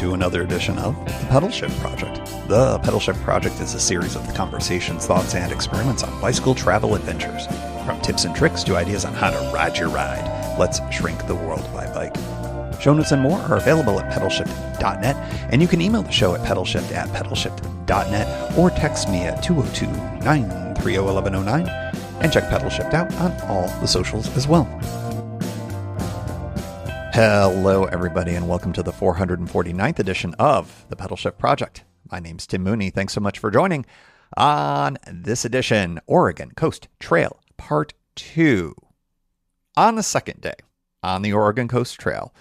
to another edition of The Pedal Shift Project. The Pedal Shift Project is a series of conversations, thoughts, and experiments on bicycle travel adventures. From tips and tricks to ideas on how to ride your ride, let's shrink the world by bike. Show notes and more are available at pedalshift.net, and you can email the show at pedalshift@pedalshift.net or text me at 202-930-1109 and check Pedal Shift out on all the socials as well. Hello, everybody, and welcome to the 449th edition of the Pedal Shift Project. My name's Tim Mooney. Thanks so much for joining on this edition, Oregon Coast Trail Part 2. On the second day on the Oregon Coast Trail,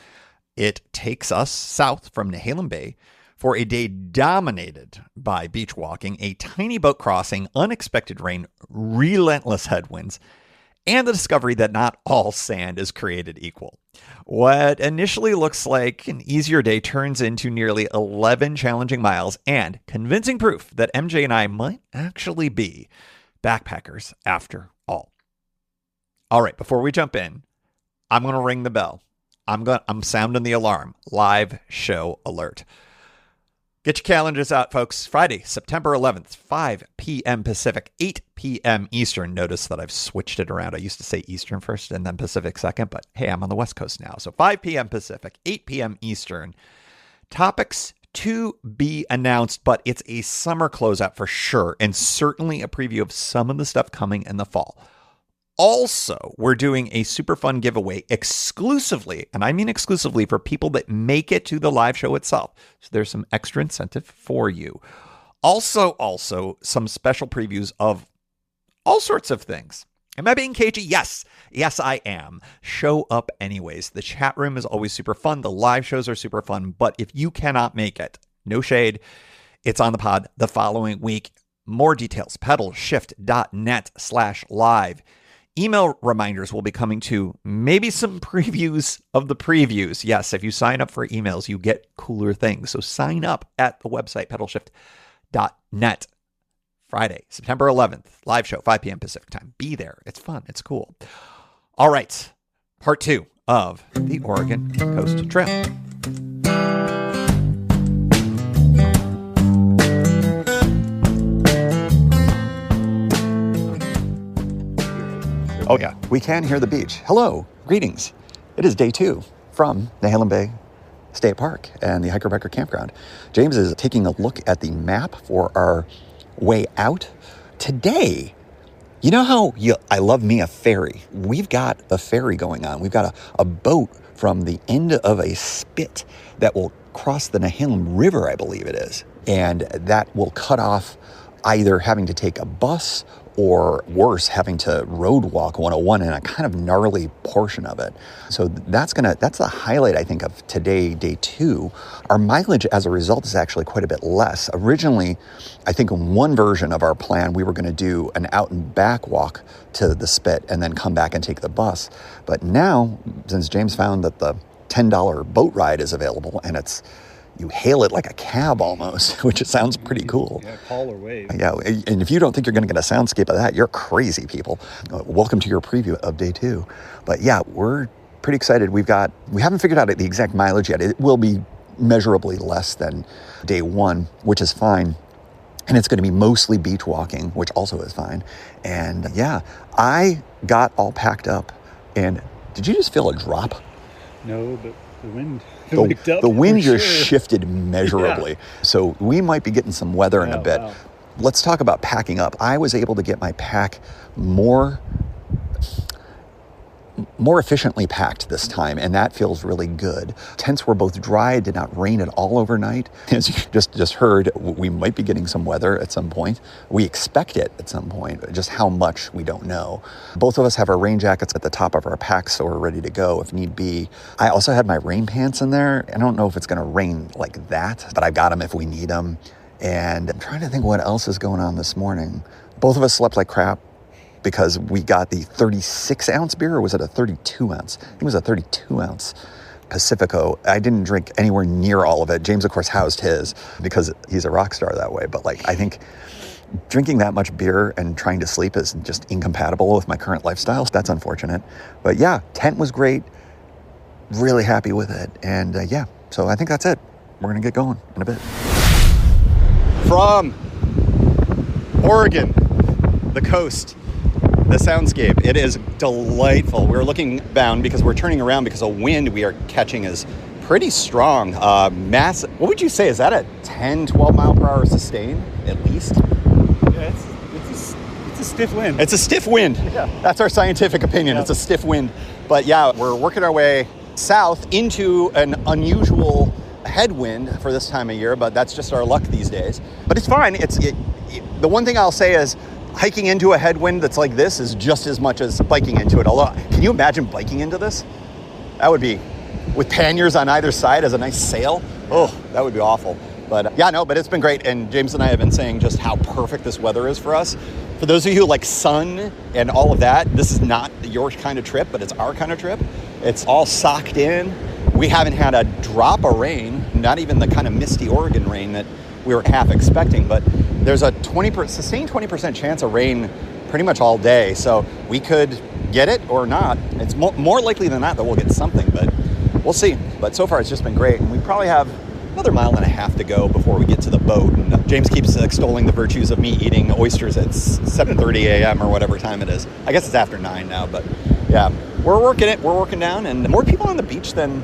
it takes us south from Nehalem Bay for a day dominated by beach walking, a tiny boat crossing, unexpected rain, relentless headwinds, and the discovery that not all sand is created equal. What initially looks like an easier day turns into nearly 11 challenging miles and convincing proof that MJ and I might actually be backpackers after all. All right, before we jump in, I'm going to ring the bell. I'm sounding the alarm. Live show alert. Get your calendars out, folks. Friday, September 11th, 5 p.m. Pacific, 8 p.m. Eastern. Notice that I've switched it around. I used to say Eastern first and then Pacific second, but hey, I'm on the West Coast now. So 5 p.m. Pacific, 8 p.m. Eastern. Topics to be announced, but it's a summer closeout for sure, and certainly a preview of some of the stuff coming in the fall. Also, we're doing a super fun giveaway exclusively, and I mean exclusively, for people that make it to the live show itself. So there's some extra incentive for you. Also, some special previews of all sorts of things. Am I being cagey? Yes, I am. Show up anyways. The chat room is always super fun. The live shows are super fun. But if you cannot make it, no shade, it's on the pod the following week. More details, pedalshift.net/live. Email reminders will be coming to maybe some previews of the previews. Yes, if you sign up for emails, you get cooler things. So sign up at the website, pedalshift.net. Friday, September 11th, live show, 5 p.m. Pacific time. Be there. It's fun. It's cool. All right, part 2 of the Oregon Coast Trail. Oh, yeah, we can hear the beach. Hello, greetings. It is day 2 from Nehalem Bay State Park and the Hyperlite Campground. James is taking a look at the map for our way out. Today, you know how I love me a ferry. We've got a ferry going on. We've got a boat from the end of a spit that will cross the Nehalem River, I believe it is. And that will cut off either having to take a bus or worse, having to road walk 101 in a kind of gnarly portion of it. So that's the highlight, I think, of today, day 2. Our mileage as a result is actually quite a bit less. Originally, I think in one version of our plan, we were going to do an out and back walk to the spit and then come back and take the bus. But now, since James found that the $10 boat ride is available and you hail it like a cab almost, which it sounds pretty cool. Yeah, call or wave. Yeah, and if you don't think you're going to get a soundscape of that, you're crazy, people. Welcome to your preview of day 2. But yeah, we're pretty excited. We haven't figured out the exact mileage yet. It will be measurably less than day 1, which is fine. And it's going to be mostly beach walking, which also is fine. And yeah, I got all packed up. And did you just feel a drop? No, but the wind. The wind just shifted measurably. Yeah. So we might be getting some weather in a bit. Wow. Let's talk about packing up. I was able to get my pack more efficiently packed this time, and that feels really good. Tents were both dry, it did not rain at all overnight. As you just heard, we might be getting some weather at some point. We expect it at some point, just how much we don't know. Both of us have our rain jackets at the top of our packs, so we're ready to go if need be. I also had my rain pants in there. I don't know if it's going to rain like that, but I've got them if we need them. And I'm trying to think what else is going on this morning. Both of us slept like crap because we got the 36-ounce beer, or was it a 32-ounce? I think it was a 32-ounce Pacifico. I didn't drink anywhere near all of it. James, of course, housed his because he's a rock star that way. But I think drinking that much beer and trying to sleep is just incompatible with my current lifestyle. So that's unfortunate. But yeah, tent was great. Really happy with it. And so I think that's it. we're going to get going in a bit. From Oregon, the coast, the soundscape, it is delightful. We're looking bound because we're turning around because a wind we are catching is pretty strong. Massive. What would you say? Is that a 10, 12 mile per hour sustain at least? Yeah, it's a stiff wind. It's a stiff wind. Yeah. That's our scientific opinion. Yeah. It's a stiff wind. But yeah, we're working our way south into an unusual headwind for this time of year, but that's just our luck these days. But it's fine. The one thing I'll say is hiking into a headwind that's like this is just as much as biking into it. Although, can you imagine biking into this? That would be, with panniers on either side as a nice sail. Oh, that would be awful. But but it's been great. And James and I have been saying just how perfect this weather is for us. For those of you who like sun and all of that, this is not your kind of trip, but it's our kind of trip. It's all socked in. We haven't had a drop of rain, not even the kind of misty Oregon rain that we were half expecting, but there's a sustained 20% chance of rain pretty much all day. So we could get it or not. It's more likely than not that we'll get something, but we'll see. But so far it's just been great. And we probably have another 1.5 miles to go before we get to the boat. And James keeps extolling the virtues of me eating oysters at 7:30 a.m. or whatever time it is. I guess it's after 9 now, but yeah, we're working it. We're working down, and more people on the beach than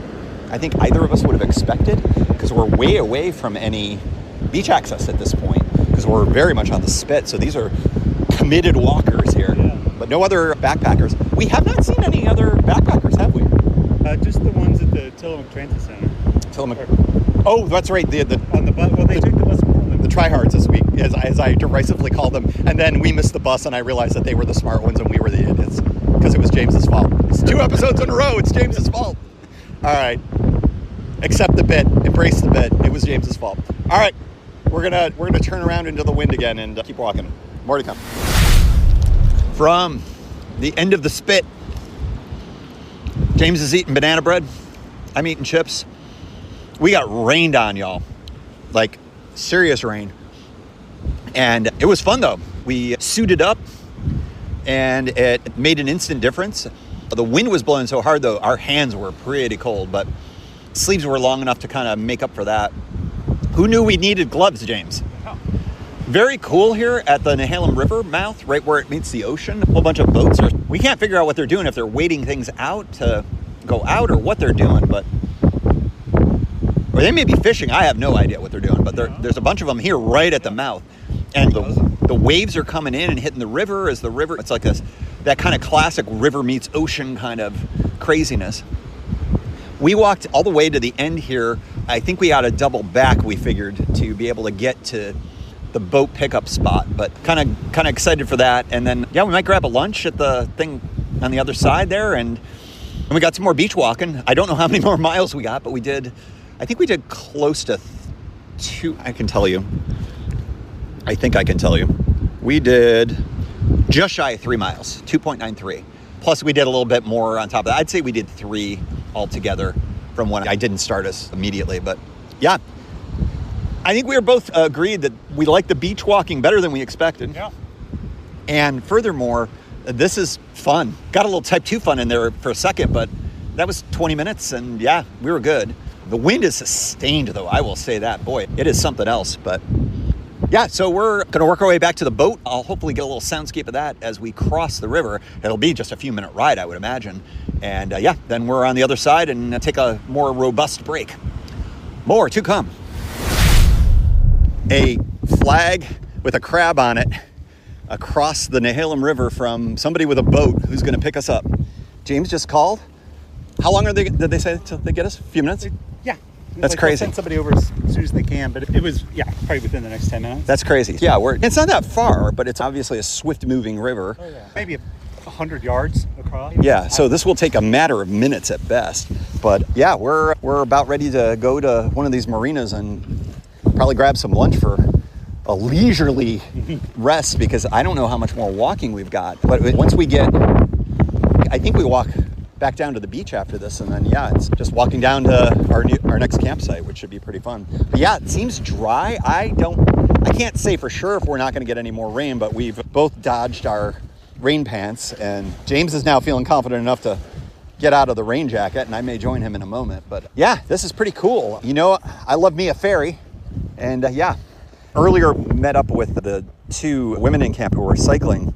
I think either of us would have expected, because we're way away from any beach access at this point, because we're very much on the spit. So these are committed walkers here, but no other backpackers. We have not seen any other backpackers, have we? Just the ones at the Tillamook Transit Center. Oh, that's right. On the bus. Well, they took the bus from them. The tryhards this week, as I derisively called them, and then we missed the bus, and I realized that they were the smart ones and we were the idiots because it was James's fault. It's 2 episodes in a row. It's James's fault. All right. Accept the bit. Embrace the bit. It was James's fault. All right. We're gonna turn around into the wind again and keep walking. More to come. From the end of the spit, James is eating banana bread. I'm eating chips. We got rained on, y'all. Like, serious rain. And it was fun, though. We suited up, and it made an instant difference. The wind was blowing so hard, though, our hands were pretty cold, but sleeves were long enough to kind of make up for that. Who knew we needed gloves, James? Oh. Very cool here at the Nehalem River mouth, right where it meets the ocean. A whole bunch of boats. We can't figure out what they're doing, if they're waiting things out to go out or what they're doing, or they may be fishing. I have no idea what they're doing, but there's a bunch of them here right at the mouth. And the waves are coming in and hitting the river as the river. It's like that kind of classic river meets ocean kind of craziness. We walked all the way to the end here. I think we ought to double back, we figured, to be able to get to the boat pickup spot, but kind of excited for that. And then, we might grab a lunch at the thing on the other side there. And we got some more beach walking. I don't know how many more miles we got, but I think we did close to 2. I can tell you. I think I can tell you. We did just shy of 3 miles, 2.93. Plus we did a little bit more on top of that. I'd say we did 3 altogether from when I didn't start us immediately. But yeah, I think we were both agreed that we like the beach walking better than we expected. Yeah. And furthermore, this is fun. Got a little type 2 fun in there for a second, but that was 20 minutes and we were good. The wind is sustained, though, I will say that. Boy, it is something else. But so we're going to work our way back to the boat. I'll hopefully get a little soundscape of that as we cross the river. It'll be just a few minute ride, I would imagine. And then we're on the other side and take a more robust break. More to come. A flag with a crab on it across the Nehalem River from somebody with a boat who's going to pick us up. James just called. How long did they say till they get us? A few minutes? Yeah. That's crazy. Send somebody over as soon as they can, but it was, probably within the next 10 minutes. That's crazy. Yeah, it's not that far, but it's obviously a swift-moving river. Oh, yeah. Maybe 100 yards across. Yeah, so this will take a matter of minutes at best. But we're about ready to go to one of these marinas and probably grab some lunch for a leisurely rest, because I don't know how much more walking we've got. But once we get, I think we walk back down to the beach after this, and then it's just walking down to our next campsite, which should be pretty fun. But it seems dry. I can't say for sure if we're not going to get any more rain, but we've both dodged our rain pants, and James is now feeling confident enough to get out of the rain jacket, and I may join him in a moment. But yeah, this is pretty cool. You know, I love me a ferry. And yeah, earlier met up with the two women in camp who were cycling.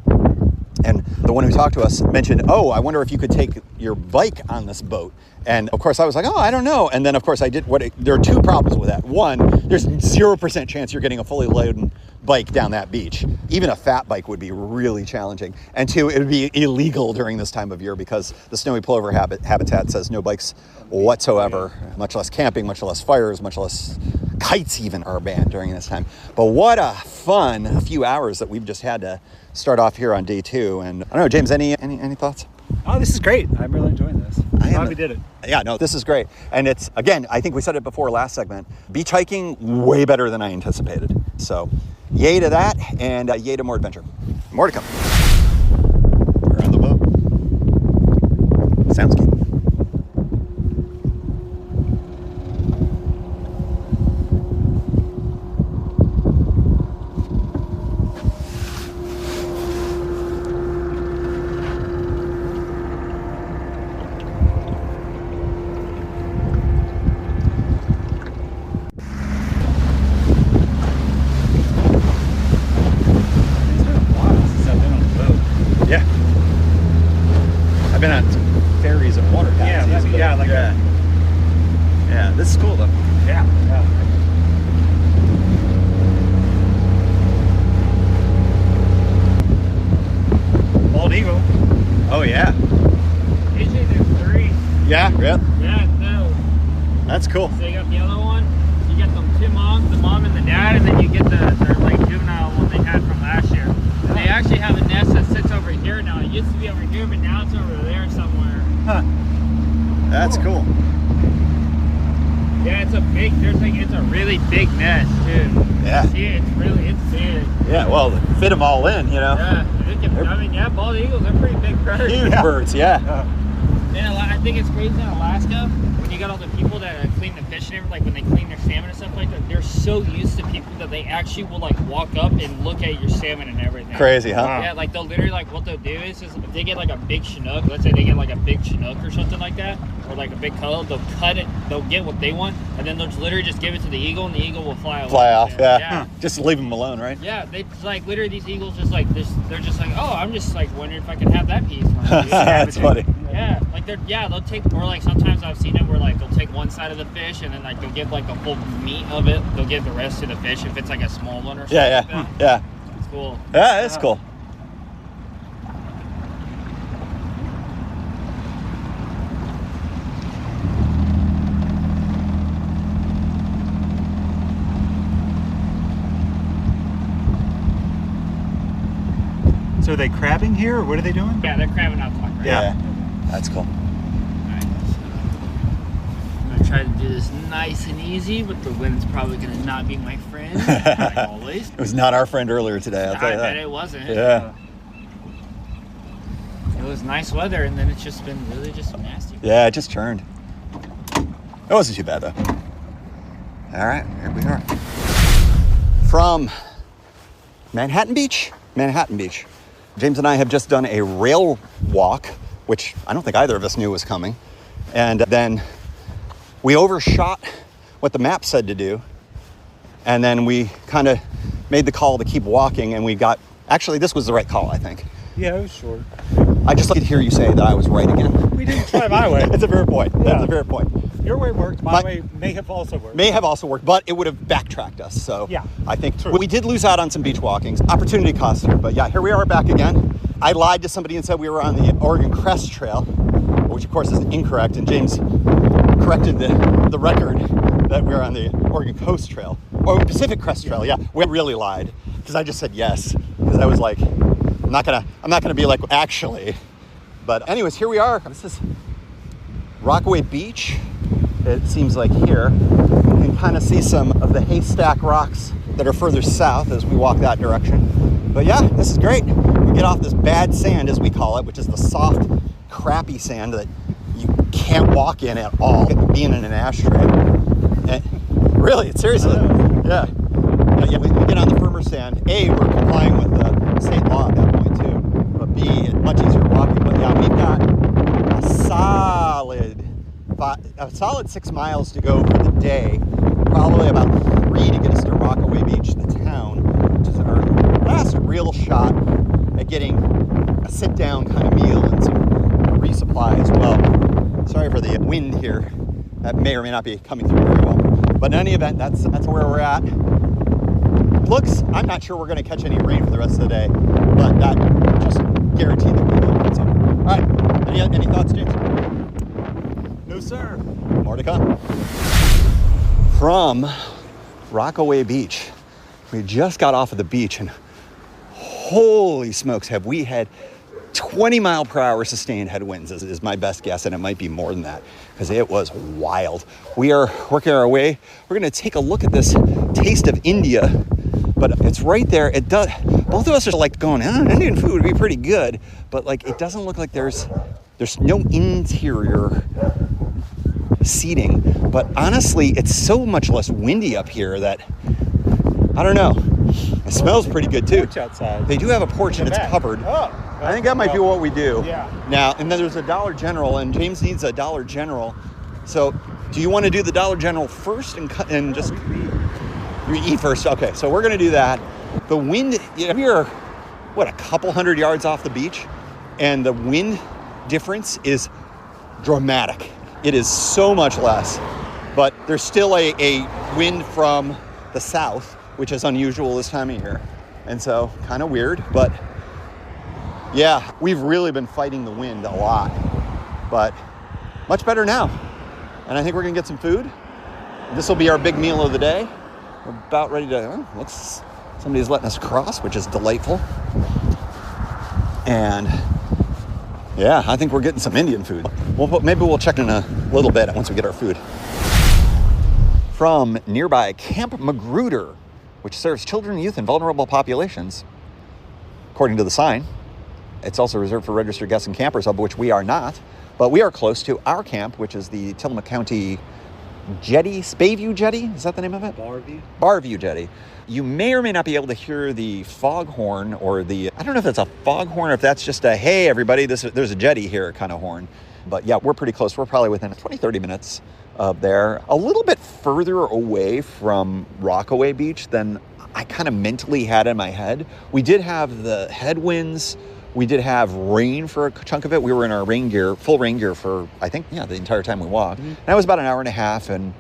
And the one who talked to us mentioned, oh, I wonder if you could take your bike on this boat. And of course I was like, oh, I don't know. And then of course there are two problems with that. One, there's 0% chance you're getting a fully loaded bike down that beach. Even a fat bike would be really challenging. And two, it would be illegal during this time of year because the snowy plover habitat says no bikes whatsoever, much less camping, much less fires, much less kites even are banned during this time. But what a fun few hours that we've just had to start off here on day 2. And I don't know, James, any thoughts? Oh, this is great. I'm really enjoying this. I'm glad we did it. Yeah, no, this is great. And it's, again, I think we said it before last segment, beach hiking, way better than I anticipated. So yay to that, and yay to more adventure. More to come. We're on the boat. Soundscape. I've been on some ferries and water taxis. Yeah, this is cool though. Yeah. Bald eagle. Oh yeah. Usually there's 3. Yeah, yeah. Yeah, no. That's cool. So you got the yellow one, you get them 2 moms, the mom and the dad, and then you get their like juvenile one they had from last year. And they actually have a nest that sits over here now. It used to be over here, but now it's over there somewhere. Huh. That's cool. Yeah, it's a really big nest, too. Yeah. See, it's big. Yeah, well, fit them all in, you know. Yeah, bald eagles are pretty big birds. Huge birds, yeah. And I think it's crazy in Alaska when you got all the people that clean the fish and everything, like when they clean their salmon and stuff like that, they're so used to people that they actually will like walk up and look at your salmon and everything. Crazy, huh? Yeah, like they'll literally like what they'll do is if they get like a big Chinook, let's say they get like a big Chinook or something like that, or like a big color, they'll cut it, they'll get what they want, and then they'll just literally just give it to the eagle, and the eagle will fly away. Fly off, yeah. Just leave them alone, right? Yeah, they like literally these eagles just like this. They're just like, oh, I'm just like wondering if I can have that piece. That's funny. Yeah, like they'll take, or like sometimes I've seen it where like they'll take one side of the fish and then like they'll give like the full meat of it. They'll give the rest to the fish if it's like a small one or something. Yeah, like that. yeah. It's cool. Yeah, it's cool. So are they crabbing here, or what are they doing? Yeah, they're crabbing out right Yeah, that's cool. Alright, so I'm gonna try to do this nice and easy, but the wind's probably gonna not be my friend, like always. It was not our friend earlier today, I'll tell you I bet that. it wasn't. Yeah. It was nice weather, and then it's just been really just nasty. Yeah, it just turned. It wasn't too bad though. All right, here we are. From Manhattan Beach. James and I have just done a rail walk, which I don't think either of us knew was coming. And then we overshot what the map said to do. And then we kind of made the call to keep walking, and actually this was the right call, I think. Yeah, it was short. I just like to hear you say that I was right again. We didn't try my way. It's a fair point. Yeah. That's a fair point. Your way worked. My way may have also worked. But it would have backtracked us. So yeah, I think true. We did lose out on some beach walkings. Opportunity cost here. But yeah, here we are back again. I lied to somebody and said we were on the Oregon Crest Trail, which of course is incorrect. And James corrected the record that we're on the Oregon Coast Trail. Or Pacific Crest Trail, yeah. We really lied. Because I just said yes. Because I was like, I'm not gonna be like, actually. But anyways, here we are. This is Rockaway Beach. It seems like here. You can kind of see some of the haystack rocks that are further south as we walk that direction. But yeah, this is great. We get off this bad sand, as we call it, which is the soft, crappy sand that you can't walk in at all, being in an ashtray. Really, seriously. Yeah. Yeah, we get on the firmer sand. A, we're complying with the state law at that point too. But B, it's much easier walking. But yeah, we've got a solid 6 miles to go for the day. Probably about 3 to get us to Rockaway Beach, the town, which is our last real shot at getting a sit-down kind of meal and some resupply as well. Sorry for the wind here. That may or may not be coming through very well. But in any event, that's where we're at. Looks, I'm not sure we're going to catch any rain for the rest of the day, but that just guaranteed that we will. So, all right, any thoughts, James? No, sir. More to come. From Rockaway Beach, we just got off of the beach, and holy smokes, have we had 20-mile-per-hour sustained headwinds is my best guess, and it might be more than that because it was wild. We are working our way. We're going to take a look at this taste of India, but it's right there. It does. Both of us are like going, Indian food would be pretty good, but like it doesn't look like there's no interior seating. But honestly, it's so much less windy up here that I don't know. It smells pretty good too. Porch outside. They do have a porch and it's covered. Oh. I think that might be what we do. Yeah. Now, and then there's a Dollar General, and James needs a Dollar General. So, do you want to do the Dollar General first and just eat first? Okay, so we're going to do that. The wind, we're a couple hundred yards off the beach, and the wind difference is dramatic. It is so much less, but there's still a wind from the south, which is unusual this time of year, and so kind of weird, but yeah, we've really been fighting the wind a lot, but much better now. And I think we're gonna get some food. This will be our big meal of the day. We're about ready to, somebody's letting us cross, which is delightful. And yeah, I think we're getting some Indian food. Maybe we'll check in a little bit once we get our food. From nearby Camp Magruder, which serves children, youth, and vulnerable populations, according to the sign. It's also reserved for registered guests and campers, of which we are not. But we are close to our camp, which is the Tillamook County Jetty, Bayview Jetty. Is that the name of it? Barview Jetty. You may or may not be able to hear the foghorn or I don't know if that's a foghorn or if that's just a, hey, everybody, there's a jetty here kind of horn. But yeah, we're pretty close. We're probably within 20, 30 minutes of there. A little bit further away from Rockaway Beach than I kind of mentally had in my head. We did have the headwinds. We did have rain for a chunk of it. We were in our full rain gear for, I think, the entire time we walked. Mm-hmm. And that was about an hour and a half, and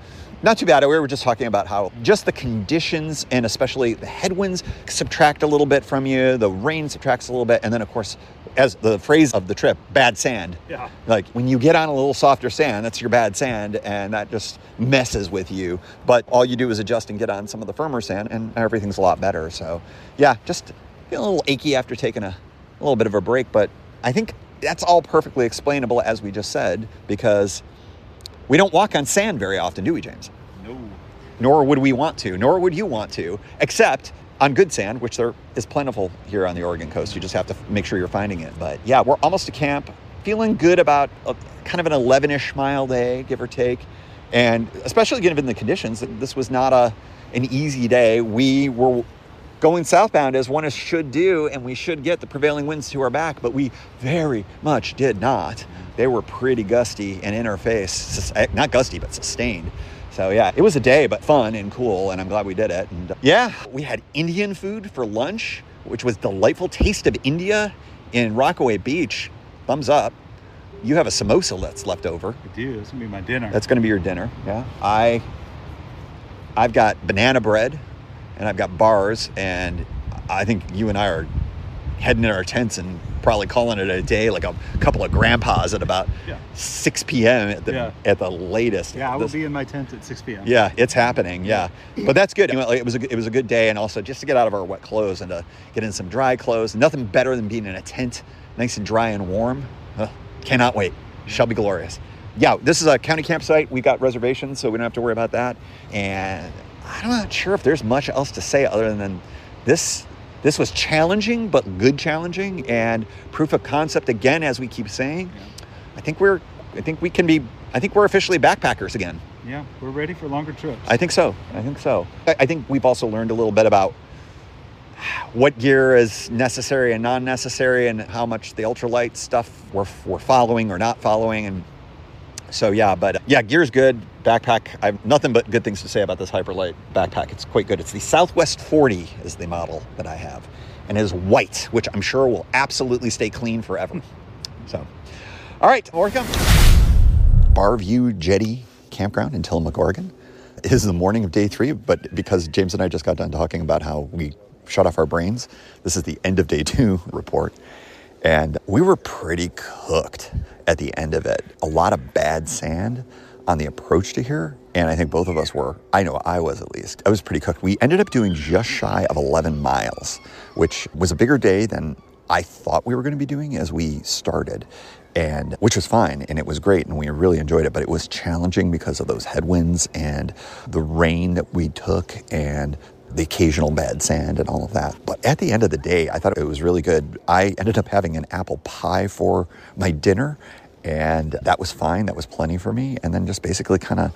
not too bad. We were just talking about how just the conditions and especially the headwinds subtract a little bit from you. The rain subtracts a little bit. And then, of course, as the phrase of the trip, bad sand. Yeah. Like when you get on a little softer sand, that's your bad sand, and that just messes with you. But all you do is adjust and get on some of the firmer sand, and everything's a lot better. So, yeah, just feel a little achy after taking a little bit of a break. But I think that's all perfectly explainable, as we just said, because we don't walk on sand very often, do we, James? No. Nor would we want to, nor would you want to, except on good sand, which there is plentiful here on the Oregon coast. You just have to make sure you're finding it. But yeah, we're almost to camp, feeling good about kind of an 11-ish mile day, give or take. And especially given the conditions, this was not an easy day. We were going southbound as one should do, and we should get the prevailing winds to our back, but we very much did not. They were pretty gusty and in our face. Not gusty, but sustained. So yeah, it was a day, but fun and cool, and I'm glad we did it. And yeah, we had Indian food for lunch, which was delightful. Taste of India in Rockaway Beach. Thumbs up. You have a samosa that's left over. I do. That's going to be my dinner. That's going to be your dinner, yeah. I've got banana bread, and I've got bars, and I think you and I are heading in our tents and probably calling it a day, like a couple of grandpas at about 6 p.m. at the latest. Yeah, I will be in my tent at 6 p.m. Yeah, it's happening, yeah. But that's good. It was a good day, and also just to get out of our wet clothes and to get in some dry clothes. Nothing better than being in a tent, nice and dry and warm. Cannot wait. Shall be glorious. Yeah, this is a county campsite. We got reservations, so we don't have to worry about that. And I'm not sure if there's much else to say other than this was challenging, but good challenging, and proof of concept again, as we keep saying. Yeah. I think we're officially backpackers again. Yeah, we're ready for longer trips. I think so. I think we've also learned a little bit about what gear is necessary and non-necessary, and how much the ultralight stuff we're following or not following. And so, gear's good. Backpack, I have nothing but good things to say about this Hyperlite backpack. It's quite good. It's the Southwest 40 is the model that I have, and it is white, which I'm sure will absolutely stay clean forever. So, all right, welcome. Barview Jetty Campground in Tillamook, Oregon. It is the morning of day 3, but because James and I just got done talking about how we shut off our brains, this is the end of day 2 report. And we were pretty cooked at the end of it. A lot of bad sand on the approach to here. And I think both of us were. I know I was, at least. I was pretty cooked. We ended up doing just shy of 11 miles, which was a bigger day than I thought we were going to be doing as we started. And which was fine, and it was great, and we really enjoyed it, but it was challenging because of those headwinds and the rain that we took and the occasional bad sand and all of that. But at the end of the day, I thought it was really good. I ended up having an apple pie for my dinner, and that was fine. That was plenty for me. And then just basically kind of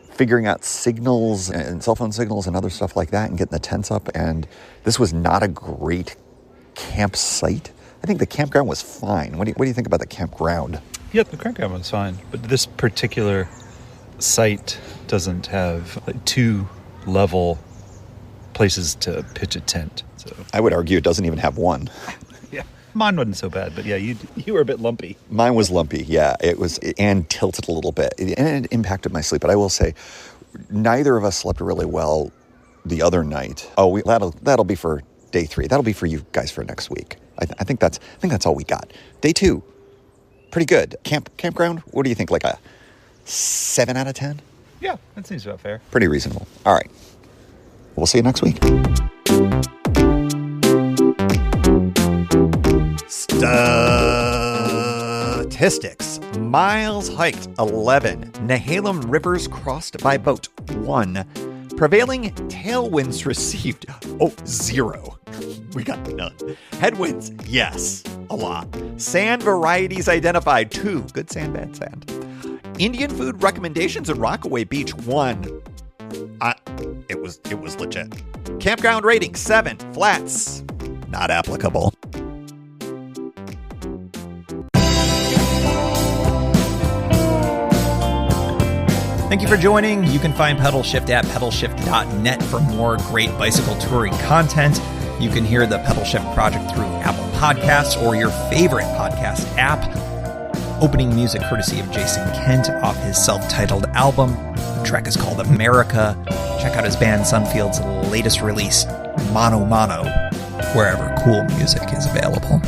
figuring out signals and cell phone signals and other stuff like that and getting the tents up. And this was not a great campsite. I think the campground was fine. What do you think about the campground? Yeah, the campground was fine, but this particular site doesn't have 2 level places to pitch a tent. So I would argue it doesn't even have one. yeah, mine wasn't so bad, but yeah, you were a bit lumpy. Mine was lumpy, yeah. It was, and tilted a little bit, and it impacted my sleep. But I will say, neither of us slept really well the other night. Oh, that'll be for day 3. That'll be for you guys for next week. I think that's all we got. Day 2, pretty good. Campground, what do you think? Like a 7 out of 10? Yeah, that seems about fair. Pretty reasonable. All right. We'll see you next week. Statistics. Miles hiked, 11. Nehalem Rivers crossed by boat, 1. Prevailing tailwinds received, 0. We got none. Headwinds, yes, a lot. Sand varieties identified, 2. Good sand, bad sand. Indian food recommendations at Rockaway Beach, 1. It was legit. Campground rating, 7. Flats, not applicable. Thank you for joining. You can find Pedal Shift at pedalshift.net for more great bicycle touring content. You can hear the Pedal Shift project through Apple Podcasts or your favorite podcast app. Opening music courtesy of Jason Kent off his self-titled album. The track is called America. Check out his band Sunfield's latest release, Mono Mono, wherever cool music is available.